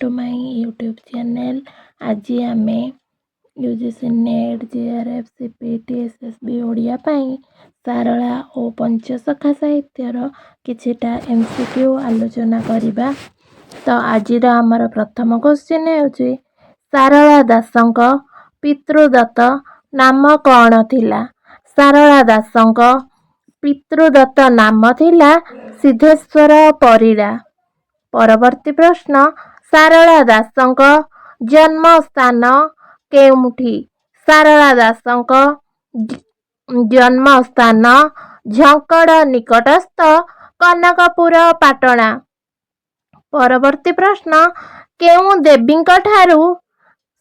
To my YouTube channel. आज आम UGC NET JRF CPT SSB Odia Sarala और पंचसखा साहित्यर किछिटा एमसीक्यू आलोचना करिबा। तो आज आमर प्रथम क्वेश्चन है सारला दासंक पितृदत्त नाम कौन थिला? सारला दासंक पितृदत्त नाम थिला सिद्धेश्वर परिड़ा। परवर्ती प्रश्न, सारला दासंक जन्म स्थान केउठी? सारला दासंक जन्म स्थान झंकड़ निकटस्थ कनकपुर पाटणा। परवर्ती प्रश्न, केउ देवींक ठारू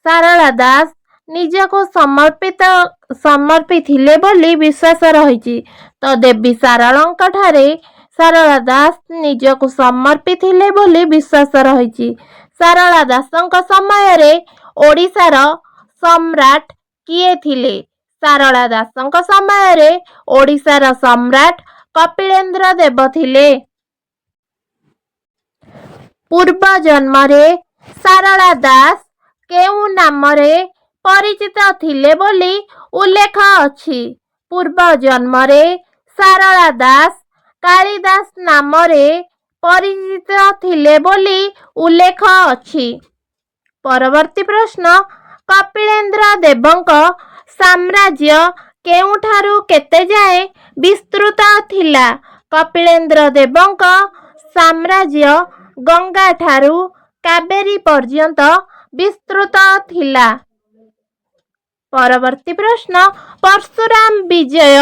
सारला दास निजको समर्पित थिले बोली विश्वास रही? तो देवी सारलांक ठारे सारला दास निजको समर्पित थिले बोली विश्वास रही। सारला दासंक समय रे ओडिशार सम्राट किए थिले? सारला दासंक समय रे ओडिशार सम्राट कपिलेन्द्र देव थिले। पूर्व जन्म रे सारला दास केउ नाम रे परिचित थिले बोली उल्लेख अछि? पूर्व जन्म रे सारला दास कालिदास नाम रे परिचित थिले बोली उल्लेख अछि। परवर्ती प्रश्न, कपिलेन्द्र देवंक साम्राज्य केउठारू केते जाए विस्तृत थिला? कपिलेन्द्र देवंक साम्राज्य गंगा ठारू कावेरी पर्यंत विस्तृत थिला। परवर्ती प्रश्न, परशुराम विजय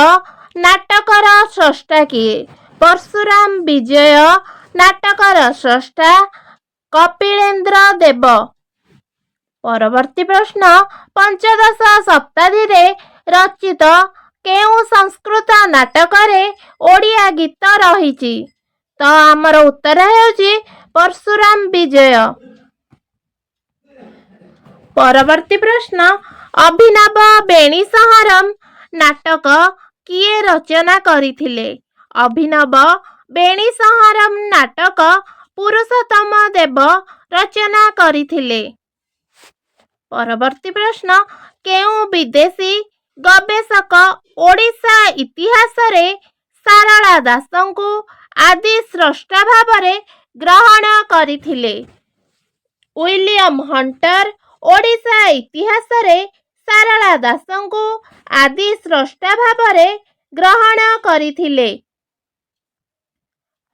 नाटकर स्रष्टा किए? परशुराम विजय नाटकर स्रष्टा कपिलेन्द्र देव। परवर्ती प्रश्न, पंचदश शताब्दी रे रचित केउ संस्कृत नाटकरे ओडिया गीत रही? तो आमर उत्तर हेउची परशुराम विजय। परवर्ती प्रश्न, अभिनव बेणी संहारम नाटक किए रचना करिथिले? अभिनव बेणी संहारम नाटक पुरुषोत्तम देव रचना करिथिले। परवर्ती प्रश्न, केउ विदेशी गवेषक ओडिशा इतिहास रे सारला दासंकु आदि स्रष्टा भावरे ग्रहण करिथिले? विलियम हंटर ओडिशा इतिहास रे सारला दासंकु आदि स्रष्टा भावरे ग्रहण करिथिले।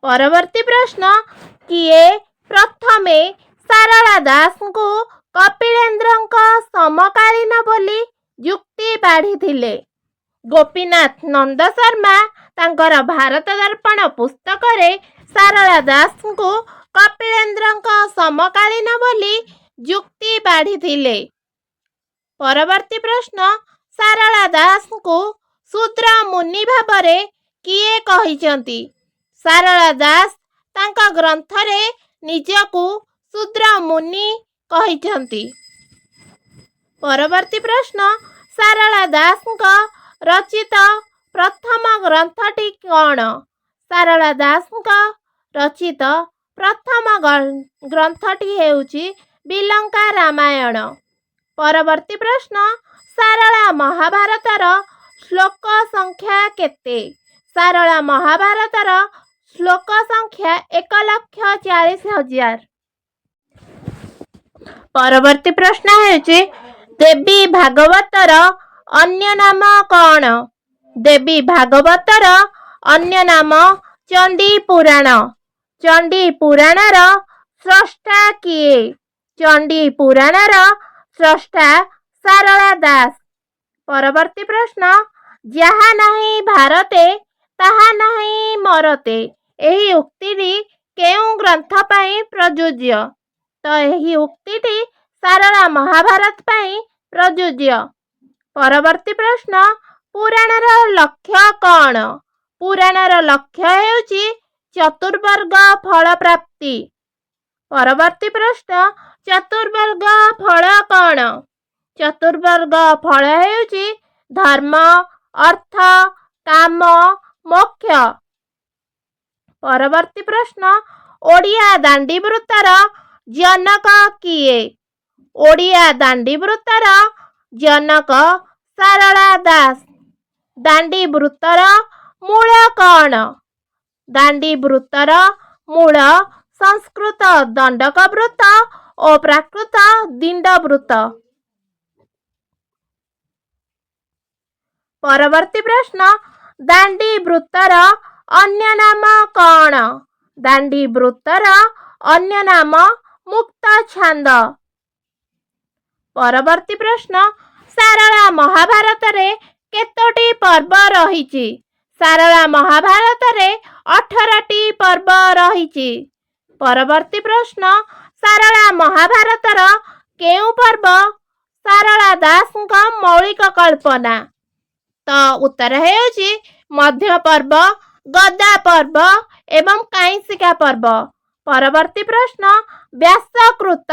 परवर्ती प्रश्न, किए प्रथमे सारला दासंकु कपिलेन्द्रंक समकालीन बोली युक्ति बाढ़ीथिले? गोपीनाथ नंद शर्मा तांकर भारत दर्पण पुस्तक रे सारला दासंकु कपिलेन्द्रंक समकालीन बोली युक्ति बाढ़ीथिले। परवर्ती प्रश्न, सारला दासंकु शूद्र मुनि भावरे किए कहिचंती? सारला दास तांका ग्रंथ रे निजकु शूद्र मुनि कहिचंती। परवर्ती प्रश्न, सारला दासंक रचित प्रथम ग्रंथटी कौन? सारला दासंक रचित प्रथम ग्रंथटी हेउची बिलंका रामायण। परवर्ती प्रश्न, सारला महाभारतर श्लोक संख्या केते? सारला महाभारतर श्लोक संख्या 1,40,000। परवर्ती प्रश्न हेउची देवी भागवतर अन्य नाम कौन? देवी भागवतर अन्य नाम चंडी पुराण। चंडी पुराणर स्रष्टा किए? चंडी पुराणर स्रष्टा सारला दास। परवर्ती प्रश्न, जहा नहीं भारते ताहा नहीं मरते एही उक्तिटी केउ ग्रंथ पाई प्रयोज्य? तो एही उक्तिटी सारला महाभारत पाई प्रयोज्य। परवर्ती प्रश्न, पुराणर लक्ष्य कौन? पुराणर लक्ष्य हेउची चतुर्वर्ग फल प्राप्ति। परवर्ती प्रश्न, चतुर्वर्ग फल कौन? चतुर्वर्ग फल हेउची धर्म, अर्थ, काम, मोक्ष। परवर्ती प्रश्न, ओडिया दांडी वृत्तर ଜନକ କିଏ? ଓଡ଼ିଆ ଦାଣ୍ଡିବୃତ୍ତର ଜନକ ସାରଳା ଦାସ। ଦାଣ୍ଡିବୃତ୍ତର ମୂଳ କ'ଣ? ଦାଣ୍ଡିବୃତ୍ତର ମୂଳ ସଂସ୍କୃତ ଦଣ୍ଡକ ବୃତ୍ତ ଓ ପ୍ରାକୃତ ଦିଣ୍ଡବୃତ୍ତ। ପରବର୍ତ୍ତୀ ପ୍ରଶ୍ନ, ଦାଣ୍ଡିବୃତ୍ତର ଅନ୍ୟ ନାମ କ'ଣ? ଦାଣ୍ଡିବୃତ୍ତର ଅନ୍ୟ ନାମ ମୁକ୍ତ ଛାନ୍ଦ। ପରବର୍ତ୍ତୀ ପ୍ରଶ୍ନ, ସାରଳା ମହାଭାରତରେ କେତୋଟି ପର୍ବ ରହିଛି? ସାରଳା ମହାଭାରତରେ 18ଟି ପର୍ବ ରହିଛି। ପରବର୍ତ୍ତୀ ପ୍ରଶ୍ନ, ସାରଳା ମହାଭାରତର କେଉଁ ପର୍ବ ସାରଳା ଦାସଙ୍କ ମୌଳିକ କଳ୍ପନା? ତ ଉତ୍ତର ହେଉଛି ମଧ୍ୟ ପର୍ବ, ଗଦା ପର୍ବ ଏବଂ କାଇଁସିକା ପର୍ବ। ପରବର୍ତ୍ତୀ ପ୍ରଶ୍ନ, ବ୍ୟାସକୃତ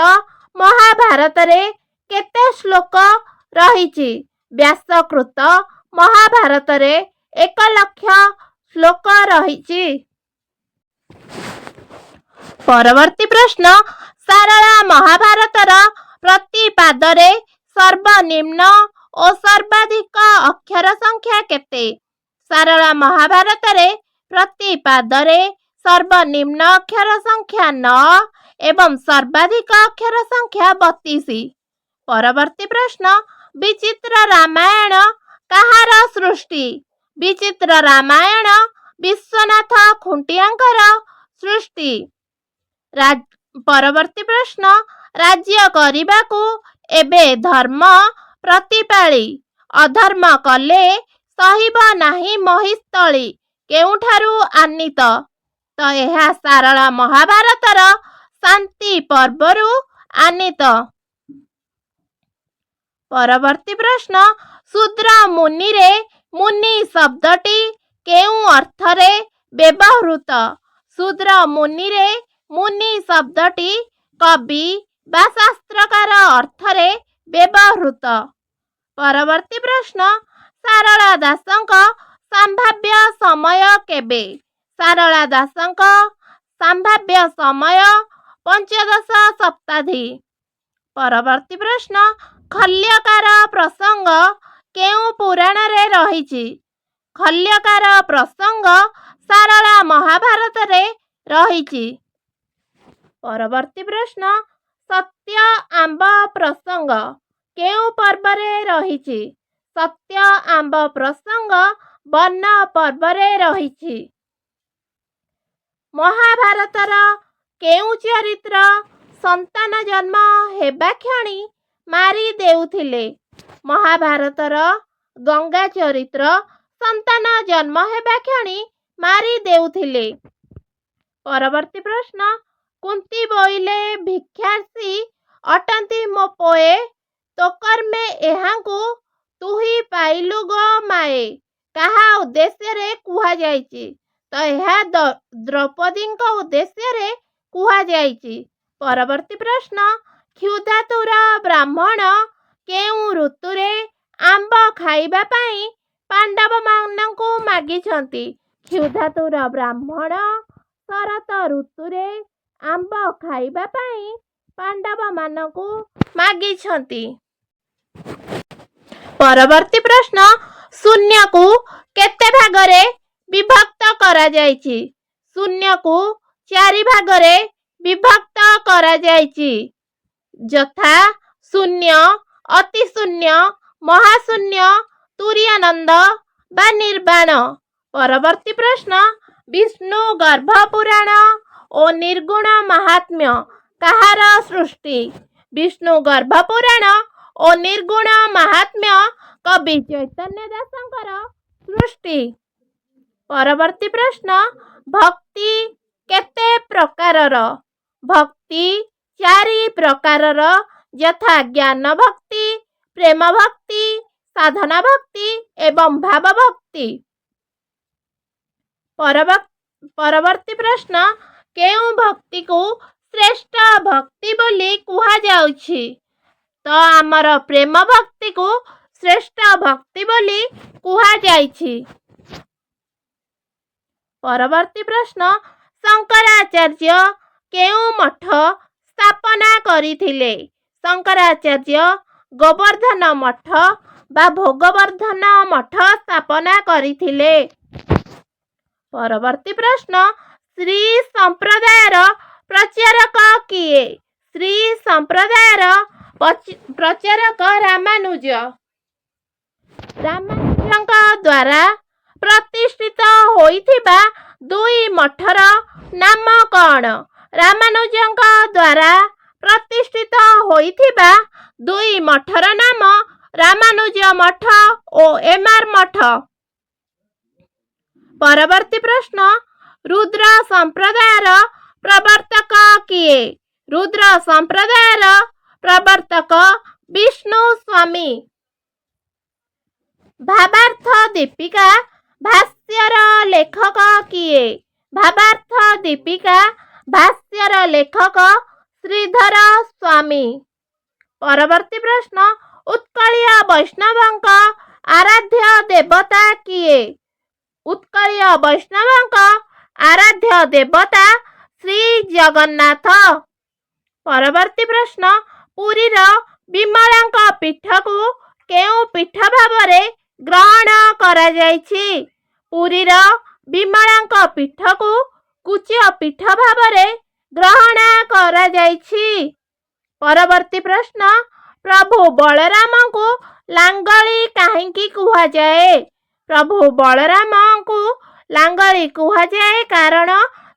ମହାଭାରତରେ କେତେ ଶ୍ଲୋକ ରହିଛି? ବ୍ୟାସକୃତ ମହାଭାରତରେ 1,00,000 ଶ୍ଲୋକ ରହିଛି। ପରବର୍ତ୍ତୀ ପ୍ରଶ୍ନ, ସାରଳା ମହାଭାରତର ପ୍ରତି ପାଦରେ ସର୍ବନିମ୍ନ ଓ ସର୍ବାଧିକ ଅକ୍ଷର ସଂଖ୍ୟା କେତେ? ସାରଳା ମହାଭାରତରେ ପ୍ରତି ପାଦରେ ସର୍ବନିମ୍ନ ଅକ୍ଷର ସଂଖ୍ୟା 9 ଏବଂ ସର୍ବାଧିକ ଅକ୍ଷର ସଂଖ୍ୟା 32। ପରବର୍ତ୍ତୀ ପ୍ରଶ୍ନ, ବିଚିତ୍ର ରାମାୟଣ କାହାର ସୃଷ୍ଟି? ବିଚିତ୍ର ରାମାୟଣ ବିଶ୍ୱନାଥ ଖୁଣ୍ଟିଆଙ୍କର ସୃଷ୍ଟି। ପରବର୍ତ୍ତୀ ପ୍ରଶ୍ନ, ରାଜ୍ୟ କରିବାକୁ ଏବେ ଧର୍ମ ପ୍ରତିପାଳି, ଅଧର୍ମ କଲେ ସହିବ ନାହିଁ ମହିସ୍ଥଳୀ କେଉଁଠାରୁ ଆନୀତ? ତ ଏହା ସାରଳା ମହାଭାରତର ଶାନ୍ତି ପର୍ବରୁ ଆନୀତ। ପରବର୍ତ୍ତୀ ପ୍ରଶ୍ନ, ଶୂଦ୍ର ମୁନିରେ ମୁନି ଶବ୍ଦଟି କେଉଁ ଅର୍ଥରେ ବ୍ୟବହୃତ? ଶୂଦ୍ର ମୁନିରେ ମୁନି ଶବ୍ଦଟି କବି ବା ଶାସ୍ତ୍ରକାର ଅର୍ଥରେ ବ୍ୟବହୃତ। ପରବର୍ତ୍ତୀ ପ୍ରଶ୍ନ, ସାରଳା ଦାସଙ୍କ ସମ୍ଭାବ୍ୟ ସମୟ କେବେ? ସାରଳା ଦାସଙ୍କ ସମ୍ଭାବ୍ୟ ସମୟ ପଞ୍ଚଦଶ ଶତାବ୍ଦୀ। ପରବର୍ତ୍ତୀ ପ୍ରଶ୍ନ, ଖଲ୍ୟକାର ପ୍ରସଙ୍ଗ କେଉଁ ପୁରାଣରେ ରହିଛି? ଖଲ୍ୟକାର ପ୍ରସଙ୍ଗ ସାରଳା ମହାଭାରତରେ ରହିଛି। ପରବର୍ତ୍ତୀ ପ୍ରଶ୍ନ, ସତ୍ୟ ଆମ୍ବ ପ୍ରସଙ୍ଗ କେଉଁ ପର୍ବରେ ରହିଛି? ସତ୍ୟ ଆମ୍ବ ପ୍ରସଙ୍ଗ ବନ ପର୍ବରେ ରହିଛି। ମହାଭାରତର କେଉଁ ଚରିତ୍ର ସନ୍ତାନ ଜନ୍ମ ହେବା କ୍ଷଣି ମାରି ଦେଉଥିଲେ? ମହାଭାରତର ଗଙ୍ଗା ଚରିତ୍ର ସନ୍ତାନ ଜନ୍ମ ହେବା କ୍ଷଣି ମାରି ଦେଉଥିଲେ। ପରବର୍ତ୍ତୀ ପ୍ରଶ୍ନ, କୁନ୍ତୀ ବୋଇଲେ ଭିକ୍ଷାସୀ ଅଟନ୍ତି ମୋ ପୋଏ, ତୋକର୍ମେ ଏହାଙ୍କୁ ତୁହି ପାଇଲୁ ଗୋ ମାଏ କାହା ଉଦ୍ଦେଶ୍ୟରେ କୁହାଯାଇଛି? ତ ଏହା ଦ୍ରୌପଦୀଙ୍କ ଉଦ୍ଦେଶ୍ୟରେ କୁହାଯାଇଛି। ପରବର୍ତ୍ତୀ ପ୍ରଶ୍ନ, କ୍ଷୁଧାତୁର ବ୍ରାହ୍ମଣ କେଉଁ ଋତୁରେ ଆମ୍ବ ଖାଇବା ପାଇଁ ପାଣ୍ଡବମାନଙ୍କୁ ମାଗିଛନ୍ତି? କ୍ଷୁଧାତୁର ବ୍ରାହ୍ମଣ ଶରତ ଋତୁରେ ଆମ୍ବ ଖାଇବା ପାଇଁ ପାଣ୍ଡବମାନଙ୍କୁ ମାଗିଛନ୍ତି। ପରବର୍ତ୍ତୀ ପ୍ରଶ୍ନ, ଶୂନ୍ୟକୁ କେତେ ଭାଗରେ ବିଭକ୍ତ କରାଯାଇଛି? ଶୂନ୍ୟକୁ 4 ଭାଗରେ ବିଭକ୍ତ କରାଯାଇଛି, ଯଥା ଶୂନ୍ୟ, ଅତିଶୂନ୍ୟ, ମହାଶୂନ୍ୟ, ତୁରୀୟାନନ୍ଦ ବା ନିର୍ବାଣ। ପରବର୍ତ୍ତୀ ପ୍ରଶ୍ନ, ବିଷ୍ଣୁ ଗର୍ଭ ପୁରାଣ ଓ ନିର୍ଗୁଣ ମାହାତ୍ମ୍ୟ କାହାର ସୃଷ୍ଟି? ବିଷ୍ଣୁ ଗର୍ଭ ପୁରାଣ ଓ ନିର୍ଗୁଣ ମାହାତ୍ମ୍ୟ କବି ଚୈତନ୍ୟ ଦାସଙ୍କର ସୃଷ୍ଟି। ପରବର୍ତ୍ତୀ ପ୍ରଶ୍ନ, ଭକ୍ତି କେତେ ପ୍ରକାରର? ଭକ୍ତି 4 ପ୍ରକାରର, ଯଥା ଜ୍ଞାନ ଭକ୍ତି, ପ୍ରେମ ଭକ୍ତି, ସାଧନା ଭକ୍ତି ଏବଂ ଭାବ ଭକ୍ତି। ପରବର୍ତ୍ତୀ ପ୍ରଶ୍ନ, କେଉଁ ଭକ୍ତିକୁ ଶ୍ରେଷ୍ଠ ଭକ୍ତି ବୋଲି କୁହାଯାଉଛି? ତ ଆମର ପ୍ରେମ ଭକ୍ତିକୁ ଶ୍ରେଷ୍ଠ ଭକ୍ତି ବୋଲି କୁହାଯାଇଛି। ପରବର୍ତ୍ତୀ ପ୍ରଶ୍ନ, ଶଙ୍କରାଚାର୍ଯ୍ୟ କେଉଁ ମଠ ସ୍ଥାପନା କରିଥିଲେ। ଶଙ୍କରାଚାର୍ଯ୍ୟ ଗୋବର୍ଦ୍ଧନ ମଠ ବା ଭୋଗବର୍ଦ୍ଧନ ମଠ ସ୍ଥାପନା କରିଥିଲେ। ପରବର୍ତ୍ତୀ ପ୍ରଶ୍ନ, ଶ୍ରୀ ସମ୍ପ୍ରଦାୟର ପ୍ରଚାରକ କିଏ? ଶ୍ରୀ ସମ୍ପ୍ରଦାୟର ପ୍ରଚାରକ ରାମାନୁଜ। ରାମାନୁଜଙ୍କ ଦ୍ୱାରା ପ୍ରତିଷ୍ଠିତ ହୋଇଥିବା ଦୁଇ ମଠର ନାମ କ'ଣ? ରାମାନୁଜଙ୍କ ଦ୍ୱାରା ପ୍ରତିଷ୍ଠିତ ହୋଇଥିବା ଦୁଇ ମଠର ନାମ ରାମାନୁଜ ମଠ ଓ ଏମାର ମଠ। ପରବର୍ତ୍ତୀ ପ୍ରଶ୍ନ, ରୁଦ୍ର ସମ୍ପ୍ରଦାୟର ପ୍ରବର୍ତ୍ତକ କିଏ? ରୁଦ୍ର ସମ୍ପ୍ରଦାୟର ପ୍ରବର୍ତ୍ତକ ବିଷ୍ଣୁ ସ୍ୱାମୀ। ଭାବାର୍ଥ ଦୀପିକା ଭାଷ୍ୟର ଲେଖକ କିଏ? ଭାବାର୍ଥ ଦୀପିକା ଭାଷ୍ୟର ଲେଖକ ଶ୍ରୀଧର ସ୍ୱାମୀ। ପରବର୍ତ୍ତୀ ପ୍ରଶ୍ନ, ଉତ୍କଳୀୟ ବୈଷ୍ଣବଙ୍କ ଆରାଧ୍ୟ ଦେବତା କିଏ? ଉତ୍କଳୀୟ ବୈଷ୍ଣବଙ୍କ ଆରାଧ୍ୟ ଦେବତା ଶ୍ରୀ ଜଗନ୍ନାଥ। ପରବର୍ତ୍ତୀ ପ୍ରଶ୍ନ, ପୁରୀର ବିମଳାଙ୍କ ପୀଠକୁ କେଉଁ ପୀଠ ଭାବରେ ଗ୍ରହଣ କରାଯାଇଛି? ପୁରୀର ବିମଳାଙ୍କ ପୀଠକୁ କୁଚ ପୀଠ ଭାବରେ ଗ୍ରହଣ କରାଯାଇଛି। ପରବର୍ତ୍ତୀ ପ୍ରଶ୍ନ, ପ୍ରଭୁ ବଳରାମଙ୍କୁ ଲାଙ୍ଗଳି କାହିଁକି କୁହାଯାଏ? ପ୍ରଭୁ ବଳରାମଙ୍କୁ ଲାଙ୍ଗଳି କୁହାଯାଏ କାରଣ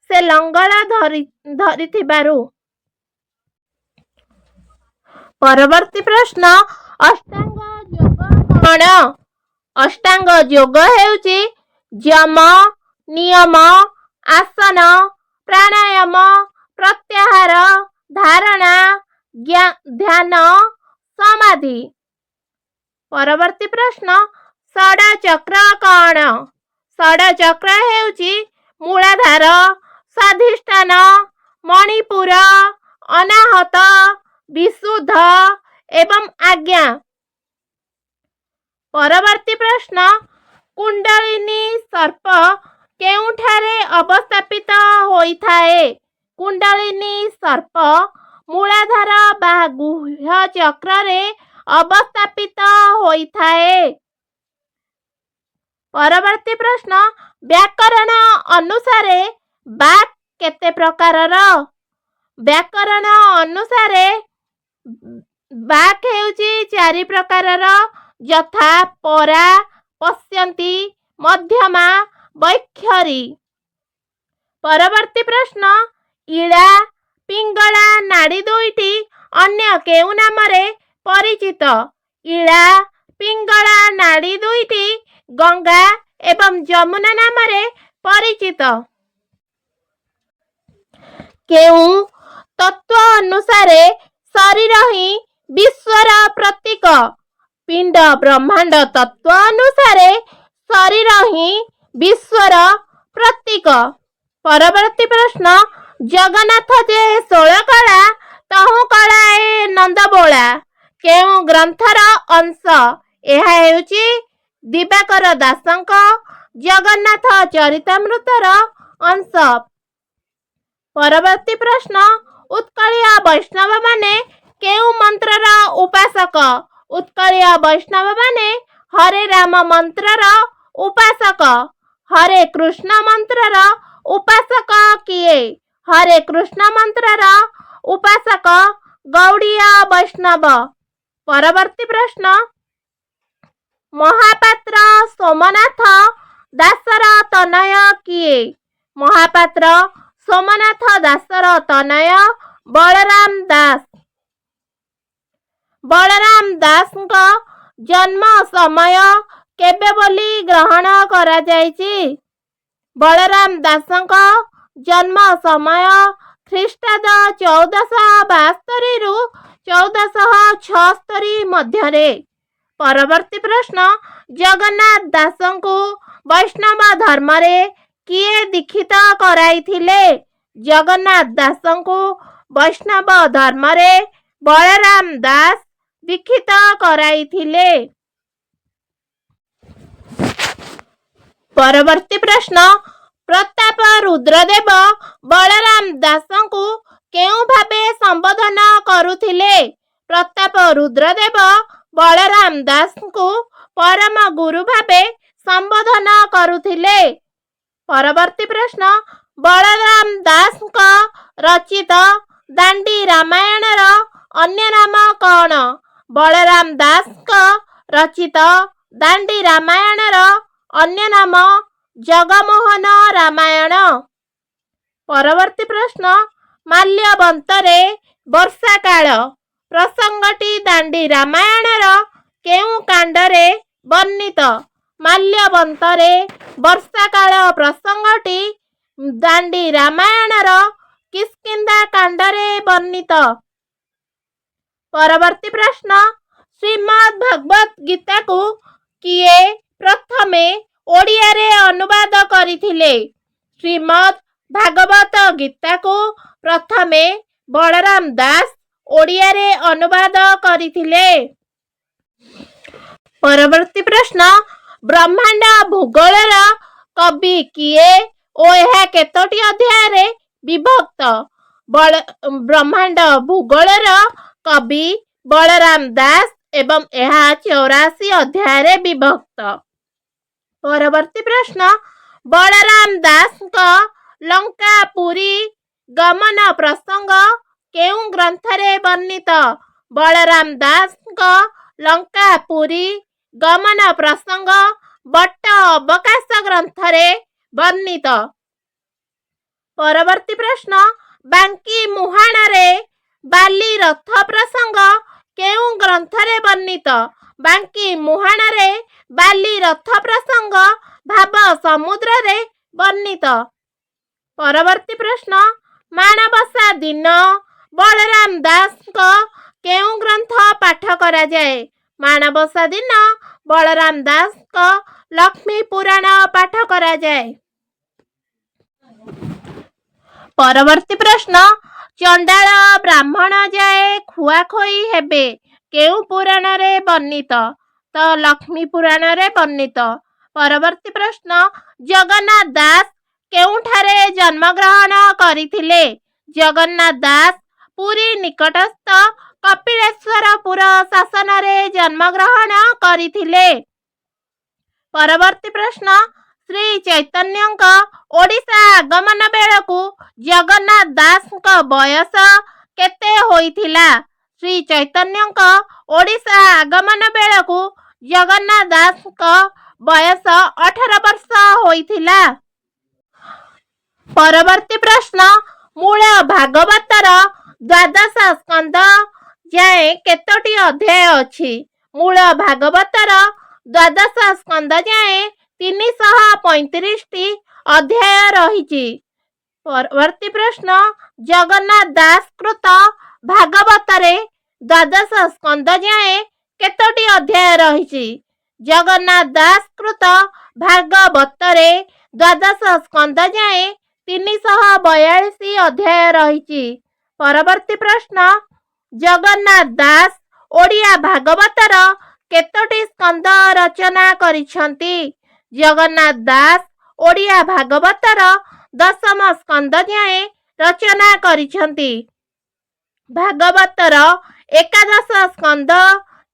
ସେ ଲଙ୍ଗଳ ଧରିଥିବାରୁ। ପରବର୍ତ୍ତୀ ପ୍ରଶ୍ନ, ଅଷ୍ଟାଙ୍ଗ ଯୋଗ କ'ଣ? ଅଷ୍ଟାଙ୍ଗ ଯୋଗ ହେଉଛି ଯମ, ନିୟମ, ଆସନ, ପ୍ରାଣାୟାମ, ପ୍ରତ୍ୟାହାର, ଧାରଣା, ଧ୍ୟାନ, ସମାଧି। ପରବର୍ତ୍ତୀ ପ୍ରଶ୍ନ, ଷଡ଼ଚକ୍ର କ'ଣ? ଷଡ଼ଚକ୍ର ହେଉଛି ମୂଳାଧାର, ସ୍ୱାଧିଷ୍ଠାନ, ମଣିପୁର, ଅନାହତ, ବିଶୁଦ୍ଧ ଏବଂ ଆଜ୍ଞା। ପରବର୍ତ୍ତୀ ପ୍ରଶ୍ନ, କୁଣ୍ଡଳିନୀ ସର୍ପ କେଉଁଠାରେ ଅବସ୍ଥାପିତ ହୋଇଥାଏ? କୁଣ୍ଡଳିନୀ ସର୍ପ ମୂଳାଧାର ବା ଗୁହ୍ୟ ଚକ୍ରରେ ଅବସ୍ଥାପିତ ହୋଇଥାଏ। ପରବର୍ତ୍ତୀ ପ୍ରଶ୍ନ, ବ୍ୟାକରଣ ଅନୁସାରେ ବାକ୍ କେତେ ପ୍ରକାରର? ବ୍ୟାକରଣ ଅନୁସାରେ ବାକ୍ ହେଉଛି 4 ପ୍ରକାରର, ଯଥା ପରା, ପଶ୍ୟନ୍ତି, ମଧ୍ୟମା, ବୈଖରୀ। ପରବର୍ତ୍ତୀ ପ୍ରଶ୍ନ, ଇଳା ପିଙ୍ଗଳା ନାଡ଼ି ଦୁଇଟି ଅନ୍ୟ କେଉଁ ନାମରେ ପରିଚିତ? ଇଳା ପିଙ୍ଗଳା ନାଡ଼ି ଦୁଇଟି ଗଙ୍ଗା ଏବଂ ଯମୁନା ନାମରେ ପରିଚିତ। କେଉଁ ତତ୍ତ୍ୱ ଅନୁସାରେ ଶରୀର ହିଁ ବିଶ୍ୱର ପ୍ରତୀକ? ପିଣ୍ଡ ବ୍ରହ୍ମାଣ୍ଡ ତତ୍ତ୍ୱ ଅନୁସାରେ ଶରୀର ହିଁ ବିଶ୍ୱର ପ୍ରତୀକ। ପରବର୍ତ୍ତୀ ପ୍ରଶ୍ନ, ଜଗନ୍ନାଥ ଯେ 16 କଳା ତହୁଁ କଳାଏ ନନ୍ଦବୋଳା କେଉଁ ଗ୍ରନ୍ଥର ଅଂଶ? ଏହା ହେଉଛି ଦିବାକର ଦାସଙ୍କ ଜଗନ୍ନାଥ ଚରିତାମୃତର ଅଂଶ। ପରବର୍ତ୍ତୀ ପ୍ରଶ୍ନ, ଉତ୍କଳୀୟ ବୈଷ୍ଣବମାନେ କେଉଁ ମନ୍ତ୍ରର ଉପାସକ? ଉତ୍କଳୀୟ ବୈଷ୍ଣବମାନେ ହରେ ରାମ ମନ୍ତ୍ରର ଉପାସକ। ହରେ କୃଷ୍ଣ ମନ୍ତ୍ରର ଉପାସକ କିଏ? ହରେ କୃଷ୍ଣ ମନ୍ତ୍ରର ଉପାସକ ଗୌଡ଼ୀୟ ବୈଷ୍ଣବ। ପରବର୍ତ୍ତୀ ପ୍ରଶ୍ନ, ମହାପାତ୍ର ସୋମନାଥ ଦାସର ତନୟ କିଏ? ମହାପାତ୍ର ସୋମନାଥ ଦାସର ତନୟ ବଳରାମ ଦାସ। ବଳରାମ ଦାସଙ୍କ ଜନ୍ମ ସମୟ କେବେ ବୋଲି ଗ୍ରହଣ କରାଯାଇଛି? ବଳରାମ ଦାସଙ୍କ ଜନ୍ମ ସମୟ ଖ୍ରୀଷ୍ଟାବ୍ଦ 1472 ରୁ 1476 ମଧ୍ୟରେ। ପରବର୍ତ୍ତୀ ପ୍ରଶ୍ନ, ଜଗନ୍ନାଥ ଦାସଙ୍କୁ ବୈଷ୍ଣବ ଧର୍ମରେ କିଏ ଦୀକ୍ଷିତ କରାଇଥିଲେ? ଜଗନ୍ନାଥ ଦାସଙ୍କୁ ବୈଷ୍ଣବ ଧର୍ମରେ ବଳରାମ ଦାସ ଦୀକ୍ଷିତ କରାଇଥିଲେ। ପରବର୍ତ୍ତୀ ପ୍ରଶ୍ନ, ପ୍ରତାପ ରୁଦ୍ରଦେବ ବଳରାମ ଦାସଙ୍କୁ କେଉଁ ଭାବେ ସମ୍ବୋଧନ କରୁଥିଲେ? ପ୍ରତାପ ରୁଦ୍ରଦେବ ବଳରାମ ଦାସଙ୍କୁ ପରମ ଗୁରୁ ଭାବେ ସମ୍ବୋଧନ କରୁଥିଲେ। ପରବର୍ତ୍ତୀ ପ୍ରଶ୍ନ, ବଳରାମ ଦାସଙ୍କ ରଚିତ ଦାଣ୍ଡି ରାମାୟଣର ଅନ୍ୟ ନାମ କ'ଣ? ବଳରାମ ଦାସଙ୍କ ରଚିତ ଦାଣ୍ଡି ରାମାୟଣର ଅନ୍ୟ ନାମ ଜଗମୋହନ ରାମାୟଣ। ପରବର୍ତ୍ତୀ ପ୍ରଶ୍ନ, ମାଲ୍ୟବନ୍ତରେ ବର୍ଷାକାଳ ପ୍ରସଙ୍ଗଟି ଦାଣ୍ଡି ରାମାୟଣର କେଉଁ କାଣ୍ଡରେ ବର୍ଣ୍ଣିତ? ମାଲ୍ୟବନ୍ତରେ ବର୍ଷାକାଳ ପ୍ରସଙ୍ଗଟି ଦାଣ୍ଡି ରାମାୟଣର କିଷ୍କିନ୍ଧା କାଣ୍ଡରେ ବର୍ଣ୍ଣିତ। ପରବର୍ତ୍ତୀ ପ୍ରଶ୍ନ, ଶ୍ରୀମଦ୍ ଭଗବତ ଗୀତାକୁ କିଏ ପ୍ରଥମେ ଓଡ଼ିଆରେ ଅନୁବାଦ କରିଥିଲେ? ଶ୍ରୀମଦ୍ ଭାଗବତ ଗୀତାକୁ ପ୍ରଥମେ ବଳରାମ ଦାସ ଓଡ଼ିଆରେ ଅନୁବାଦ କରିଥିଲେ। ପରବର୍ତ୍ତୀ ପ୍ରଶ୍ନ, ବ୍ରହ୍ମାଣ୍ଡ ଭୂଗୋଳର କବି କିଏ ଓ ଏହା କେତୋଟି ଅଧ୍ୟାୟରେ ବିଭକ୍ତ? ବ୍ରହ୍ମାଣ୍ଡ ଭୂଗୋଳର କବି ବଳରାମ ଦାସ ଏବଂ ଏହା 84 ଅଧ୍ୟାୟରେ ବିଭକ୍ତ। ପରବର୍ତ୍ତୀ ପ୍ରଶ୍ନ, ବଳରାମ ଦାସଙ୍କ ଲଙ୍କା ପୁରୀ ଗମନ ପ୍ରସଙ୍ଗ କେଉଁ ଗ୍ରନ୍ଥରେ ବର୍ଣ୍ଣିତ? ବଳରାମ ଦାସଙ୍କ ଲଙ୍କା ପୁରୀ ଗମନ ପ୍ରସଙ୍ଗ ବଟ ଅବକାଶ ଗ୍ରନ୍ଥରେ ବର୍ଣ୍ଣିତ। ପରବର୍ତ୍ତୀ ପ୍ରଶ୍ନ, ବାଙ୍କି ମୁହାଣରେ ବାଲି ରଥ ପ୍ରସଙ୍ଗ କେଉଁ ଗ୍ରନ୍ଥରେ ବର୍ଣ୍ଣିତ? ବାଙ୍କି ମୁହାଣରେ ବାଲି ରଥ ପ୍ରସଙ୍ଗ ଭାବ ସମୁଦ୍ରରେ ବର୍ଣ୍ଣିତ। ପରବର୍ତ୍ତୀ ପ୍ରଶ୍ନ, ମାଣବସା ଦିନ ବଳରାମ ଦାସଙ୍କ କେଉଁ ଗ୍ରନ୍ଥ ପାଠ କରାଯାଏ? ମାଣବସା ଦିନ ବଳରାମ ଦାସଙ୍କ ଲକ୍ଷ୍ମୀ ପୁରାଣ ପାଠ କରାଯାଏ। ପରବର୍ତ୍ତୀ ପ୍ରଶ୍ନ, ଚଣ୍ଡାଳ ବ୍ରାହ୍ମଣ ଯାଏ ଖୁଆଖୋଇ ହେବେ କେଉଁ ପୁରାଣରେ ବର୍ଣ୍ଣିତ? ତ ଲକ୍ଷ୍ମୀ ପୁରାଣରେ ବର୍ଣ୍ଣିତ। ପରବର୍ତ୍ତୀ ପ୍ରଶ୍ନ, ଜଗନ୍ନାଥ ଦାସ କେଉଁଠାରେ ଜନ୍ମଗ୍ରହଣ କରିଥିଲେ? ଜଗନ୍ନାଥ ଦାସ ପୁରୀ ନିକଟସ୍ଥ କପିଳେଶ୍ୱରପୁର ଶାସନରେ ଜନ୍ମଗ୍ରହଣ କରିଥିଲେ। ପରବର୍ତ୍ତୀ ପ୍ରଶ୍ନ, ଶ୍ରୀ ଚୈତନ୍ୟଙ୍କ ଓଡ଼ିଶା ଆଗମନ ବେଳକୁ ଜଗନ୍ନାଥ ଦାସଙ୍କ ବୟସ କେତେ ହୋଇଥିଲା? ଶ୍ରୀ ଚୈତନ୍ୟଙ୍କ ଓଡ଼ିଶା ଆଗମନ ବେଳକୁ ଜଗନ୍ନାଥ ଦାସଙ୍କ ବୟସ 18 ବର୍ଷ ହୋଇଥିଲା। ପରବର୍ତ୍ତୀ ପ୍ରଶ୍ନ, ମୂଳ ଭାଗବତର ଦ୍ୱାଦଶ ସ୍କନ୍ଧ ଯାଏଁ କେତୋଟି ଅଧ୍ୟାୟ ଅଛି? ମୂଳ ଭାଗବତର ଦ୍ୱାଦଶ ସ୍କନ୍ଧ ଯାଏଁ 335ଟି ଅଧ୍ୟାୟ ରହିଛି। ପରବର୍ତ୍ତୀ ପ୍ରଶ୍ନ, ଜଗନ୍ନାଥ ଦାସ କୃତ ଭାଗବତରେ ଦ୍ୱାଦଶ ସ୍କନ୍ଧ ଯାଏଁ କେତୋଟି ଅଧ୍ୟାୟ ରହିଛି? ଜଗନ୍ନାଥ ଦାସ କୃତ ଭାଗବତରେ ଦ୍ୱାଦଶ ସ୍କନ୍ଧ ଯାଏଁ 342 ଅଧ୍ୟାୟ ରହିଛି। ପରବର୍ତ୍ତୀ ପ୍ରଶ୍ନ, ଜଗନ୍ନାଥ ଦାସ ଓଡ଼ିଆ ଭାଗବତର କେତୋଟି ସ୍କନ୍ଧ ରଚନା କରିଛନ୍ତି? ଜଗନ୍ନାଥ ଦାସ ଓଡ଼ିଆ ଭାଗବତର 10ମ ସ୍କନ୍ଧ ଯାଏଁ ରଚନା କରିଛନ୍ତି। ଭାଗବତର ଏକାଦଶ ସ୍କନ୍ଧ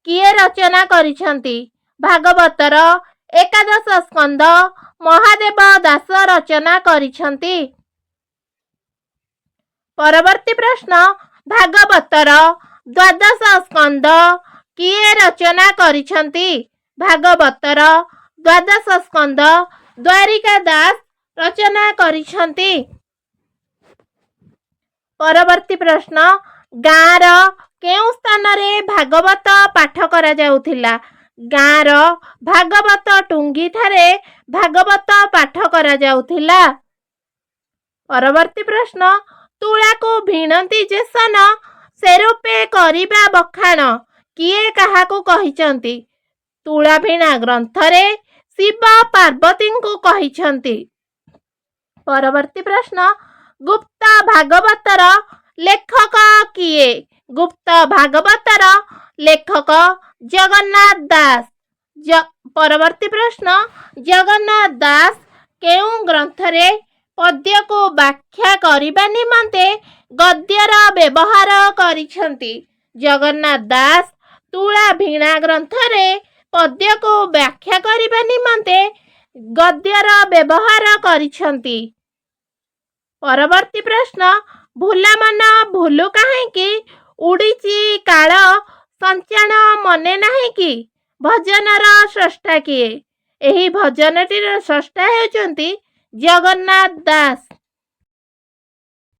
କିଏ ରଚନା କରିଛନ୍ତି? ଭାଗବତର ଏକାଦଶ ସ୍କନ୍ଧ ମହାଦେବ ଦାସ ରଚନା କରିଛନ୍ତି। ପରବର୍ତ୍ତୀ ପ୍ରଶ୍ନ, ଭାଗବତର ଦ୍ୱାଦଶ ସ୍କନ୍ଧ କିଏ ରଚନା କରିଛନ୍ତି? ଭାଗବତର ଦ୍ୱାଦଶ ସ୍କନ୍ଧ ଦ୍ୱାରିକା ଦାସ ରଚନା କରିଛନ୍ତି। ପରବର୍ତ୍ତୀ ପ୍ରଶ୍ନ, ଗାଁର କେଉଁ ସ୍ଥାନରେ ଭାଗବତ ପାଠ କରାଯାଉଥିଲା? ଗାଁର ଭାଗବତ ଟୁଙ୍ଗିଠାରେ ଭାଗବତ ପାଠ କରାଯାଉଥିଲା। ପରବର୍ତ୍ତୀ ପ୍ରଶ୍ନ, ତୁଳାକୁ ଭିଣନ୍ତି ଯେସନ ସେରୂପେ କରିବା ବଖାଣ କିଏ କାହାକୁ କହିଛନ୍ତି? ତୁଳା ଭିଣା ଗ୍ରନ୍ଥରେ ଶିବ ପାର୍ବତୀଙ୍କୁ କହିଛନ୍ତି। ପରବର୍ତ୍ତୀ ପ୍ରଶ୍ନ, ଗୁପ୍ତ ଭାଗବତର ଲେଖକ କିଏ? ଗୁପ୍ତ ଭାଗବତର ଲେଖକ ଜଗନ୍ନାଥ ଦାସ। ପରବର୍ତ୍ତୀ ପ୍ରଶ୍ନ, ଜଗନ୍ନାଥ ଦାସ କେଉଁ ଗ୍ରନ୍ଥରେ ପଦ୍ୟକୁ ବ୍ୟାଖ୍ୟା କରିବା ନିମନ୍ତେ ଗଦ୍ୟର ବ୍ୟବହାର କରିଛନ୍ତି। ଜଗନ୍ନାଥ ଦାସ ତୁଳା ଭୀଣା ଗ୍ରନ୍ଥରେ ପଦ୍ୟକୁ ବ୍ୟାଖ୍ୟା କରିବା ନିମନ୍ତେ ଗଦ୍ୟର ବ୍ୟବହାର କରିଛନ୍ତି। ପରବର୍ତ୍ତୀ ପ୍ରଶ୍ନ, ଭୁଲା ମନ ଭୁଲୁ କାହିଁକି, ଉଡ଼ିଛି କାଳ ସଞ୍ଚାଣ ମନେ ନାହିଁ କି? ଭଜନର ସ୍ରଷ୍ଟା କିଏ? ଏହି ଭଜନଟିର ସ୍ରଷ୍ଟା ହେଉଛନ୍ତି ଜଗନ୍ନାଥ ଦାସ।